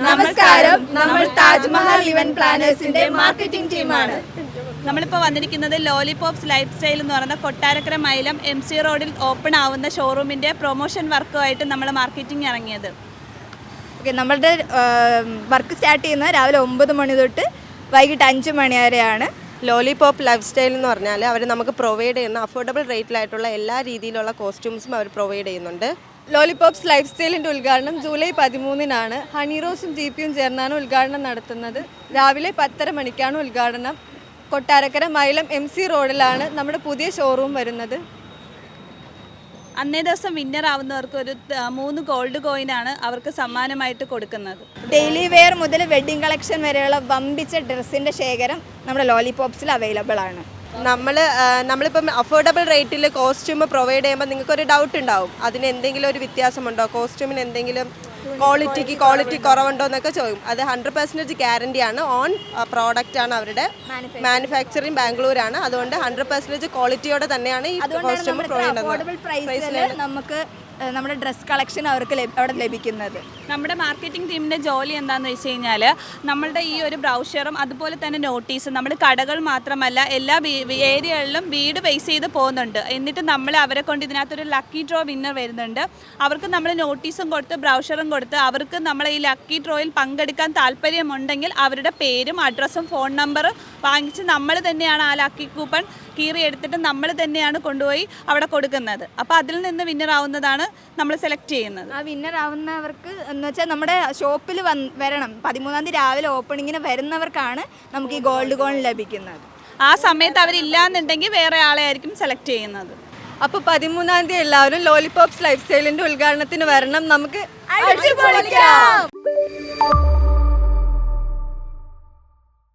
നമസ്കാരം, നമ്മൾ Taj Mahal event പ്ലാനേഴ്സിന്റെ marketing ടീമാണ്. നമ്മളിപ്പോൾ വന്നിരിക്കുന്നത് ലോലിപോപ്സ് ലൈഫ് സ്റ്റൈൽ എന്ന് പറയുന്ന കൊട്ടാരക്കര മൈലം MC റോഡിൽ ഓപ്പൺ ആവുന്ന ഷോറൂമിൻ്റെ പ്രൊമോഷൻ വർക്കുമായിട്ട് നമ്മൾ മാർക്കറ്റിംഗ് ഇറങ്ങിയത്. ഓക്കെ, നമ്മളുടെ വർക്ക് സ്റ്റാർട്ട് ചെയ്യുന്നത് രാവിലെ 9 മണി തൊട്ട് വൈകിട്ട് 5 മണി വരെയാണ്. ലോലിപോപ്പ് ലൈഫ് സ്റ്റൈൽ എന്ന് പറഞ്ഞാൽ അവർ നമുക്ക് പ്രൊവൈഡ് ചെയ്യുന്ന അഫോർഡബിൾ റേറ്റിലായിട്ടുള്ള എല്ലാ രീതിയിലുള്ള കോസ്റ്റ്യൂംസും അവർ പ്രൊവൈഡ് ചെയ്യുന്നുണ്ട്. ലോലിപോപ്സ് ലൈഫ് സ്റ്റൈലിൻ്റെ ഉദ്ഘാടനം ജൂലൈ 13-നാണ്. ഹണിറോസും GPയും ചേർന്നാണ് ഉദ്ഘാടനം നടത്തുന്നത്. രാവിലെ 10:30 മണിക്കാണ് ഉദ്ഘാടനം. കൊട്ടാരക്കര മൈലം MC റോഡിലാണ് നമ്മുടെ പുതിയ ഷോറൂം വരുന്നത്. അന്നേ ദിവസം വിന്നർ ആവുന്നവർക്ക് ഒരു 3 ഗോൾഡ് കോയിനാണ് അവർക്ക് സമ്മാനമായിട്ട് കൊടുക്കുന്നത്. ഡെയിലി വെയർ മുതൽ വെഡ്ഡിംഗ് കളക്ഷൻ വരെയുള്ള വമ്പിച്ച ഡ്രസ്സിൻ്റെ ശേഖരം നമ്മുടെ ലോലിപോപ്സിൽ അവൈലബിൾ ആണ്. നമ്മളിപ്പം അഫോർഡബിൾ റേറ്റിൽ കോസ്റ്റ്യൂം പ്രൊവൈഡ് ചെയ്യുമ്പോൾ നിങ്ങൾക്കൊരു ഡൗട്ട് ഉണ്ടാവും, അതിന് എന്തെങ്കിലും ഒരു വ്യത്യാസമുണ്ടോ, കോസ്റ്റ്യൂമിന് എന്തെങ്കിലും ക്വാളിറ്റി കുറവുണ്ടോ എന്നൊക്കെ ചോദിക്കും. അത് 100% ഗ്യാരണ്ടിയാണ്. ഓൺ പ്രോഡക്റ്റ് ആണ് അവരുടെ മാനുഫാക്ചറിങ് ബാംഗ്ലൂരാണ്. അതുകൊണ്ട് 100% ക്വാളിറ്റിയോടെ തന്നെയാണ് ഈ കോസ്റ്റ്യൂം പ്രൊവൈഡ് ചെയ്യുന്നത്. നമുക്ക് നമ്മുടെ ഡ്രസ് കളക്ഷൻ അവർക്ക് അവിടെ ലഭിക്കുന്നത്. നമ്മുടെ മാർക്കറ്റിംഗ് ടീമിൻ്റെ ജോലി എന്താണെന്ന് വെച്ച് കഴിഞ്ഞാൽ നമ്മളുടെ ഈ ഒരു ബ്രൗഷറും അതുപോലെ തന്നെ നോട്ടീസും നമ്മൾ കടകൾ മാത്രമല്ല എല്ലാ ഏരിയകളിലും വീട് ബേസ് ചെയ്ത് പോകുന്നുണ്ട്. എന്നിട്ട് നമ്മൾ അവരെ കൊണ്ട് ഇതിനകത്തൊരു ലക്കി ഡ്രോ വിന്നർ വരുന്നുണ്ട്. അവർക്ക് നമ്മൾ നോട്ടീസും കൊടുത്ത് ബ്രൗഷറും കൊടുത്ത് അവർക്ക് നമ്മളെ ഈ ലക്കി ഡ്രോയിൽ പങ്കെടുക്കാൻ താല്പര്യമുണ്ടെങ്കിൽ അവരുടെ പേരും അഡ്രസ്സും ഫോൺ നമ്പറും വാങ്ങിച്ച് നമ്മൾ തന്നെയാണ് ആ ലക്കി കൂപ്പൺ കീറി എടുത്തിട്ട് നമ്മൾ തന്നെയാണ് കൊണ്ടുപോയി അവിടെ കൊടുക്കുന്നത്. അപ്പോൾ അതിൽ നിന്ന് വിന്നർ ആവുന്നതാണ് നമ്മൾ സെലക്ട് ചെയ്യുന്നത്. ആ വിന്നർ ആവുന്നവർക്ക് എന്ന് വെച്ചാൽ നമ്മുടെ ഷോപ്പിൽ വരണം. 13-ാം തീയതി രാവിലെ ഓപ്പണിങ്ങിന് വരുന്നവർക്കാണ് നമുക്ക് ഈ ഗോൾഡ് കോയിൻ ലഭിക്കുന്നത്. ആ സമയത്ത് അവരില്ലാന്നുണ്ടെങ്കിൽ വേറെ ആളെ ആയിരിക്കും സെലക്ട് ചെയ്യുന്നത്. അപ്പോൾ 13-ാം തീയതി എല്ലാവരും ലോലിപോപ്സ് ലൈഫ് സ്റ്റൈലിൻ്റെ ഉദ്ഘാടനത്തിന് വരണം. നമുക്ക് അടിച്ച് പൊളിക്കാം.